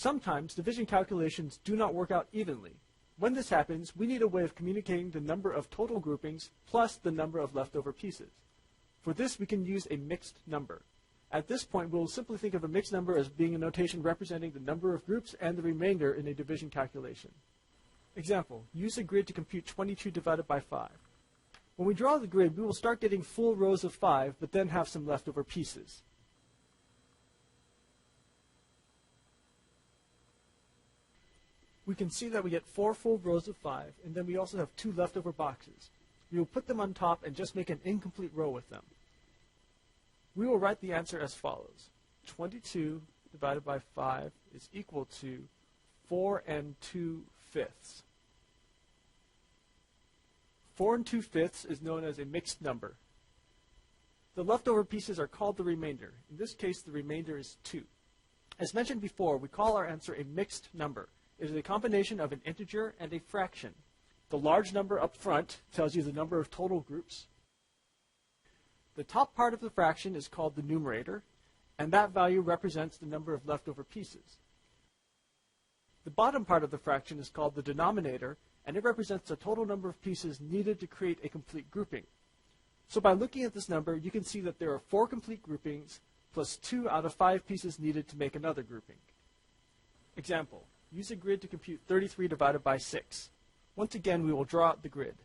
Sometimes division calculations do not work out evenly. When this happens, we need a way of communicating the number of total groupings plus the number of leftover pieces. For this, we can use a mixed number. At this point, we'll simply think of a mixed number as being a notation representing the number of groups and the remainder in a division calculation. Example, use a grid to compute 22 divided by 5. When we draw the grid, we will start getting full rows of 5, but then have some leftover pieces. We can see that we get 4 full rows of 5, and then we also have 2 leftover boxes. We will put them on top and just make an incomplete row with them. We will write the answer as follows. 22 divided by 5 is equal to 4 2/5. 4 2/5 is known as a mixed number. The leftover pieces are called the remainder. In this case, the remainder is 2. As mentioned before, we call our answer a mixed number. It is a combination of an integer and a fraction. The large number up front tells you the number of total groups. The top part of the fraction is called the numerator, and that value represents the number of leftover pieces. The bottom part of the fraction is called the denominator, and it represents the total number of pieces needed to create a complete grouping. So by looking at this number, you can see that there are 4 complete groupings plus 2 out of 5 pieces needed to make another grouping. Example, use a grid to compute 33 divided by 6. Once again, we will draw out the grid.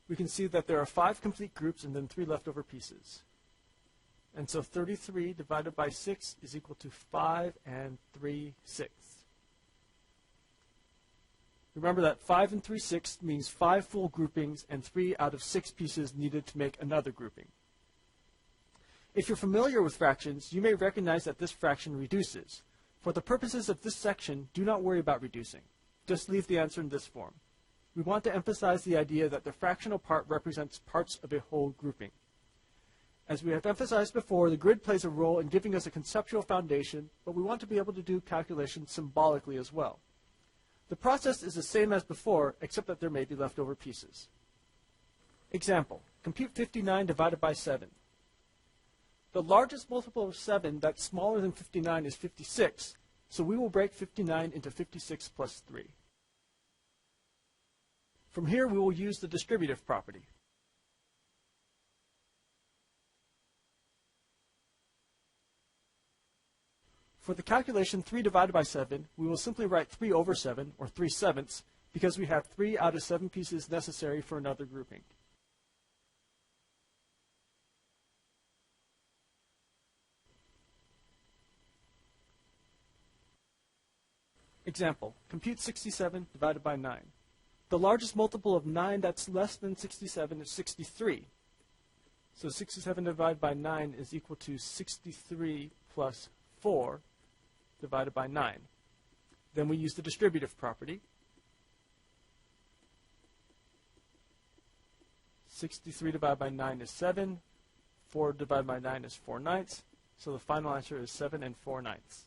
We can see that there are 5 complete groups and then 3 leftover pieces. And so 33 divided by 6 is equal to 5 3/6. Remember that 5 3/6 means 5 full groupings and 3 out of 6 pieces needed to make another grouping. If you're familiar with fractions, you may recognize that this fraction reduces. For the purposes of this section, do not worry about reducing. Just leave the answer in this form. We want to emphasize the idea that the fractional part represents parts of a whole grouping. As we have emphasized before, the grid plays a role in giving us a conceptual foundation, but we want to be able to do calculations symbolically as well. The process is the same as before, except that there may be leftover pieces. Example, compute 59 divided by 7. The largest multiple of 7 that's smaller than 59 is 56, so we will break 59 into 56 plus 3. From here, we will use the distributive property. For the calculation 3 divided by 7, we will simply write 3 over 7, or 3/7, because we have 3 out of 7 pieces necessary for another grouping. Example, compute 67 divided by 9. The largest multiple of 9 that's less than 67 is 63. So 67 divided by 9 is equal to 63 plus 4 divided by 9. Then we use the distributive property. 63 divided by 9 is 7. 4 divided by 9 is 4/9. So the final answer is 7 4/9.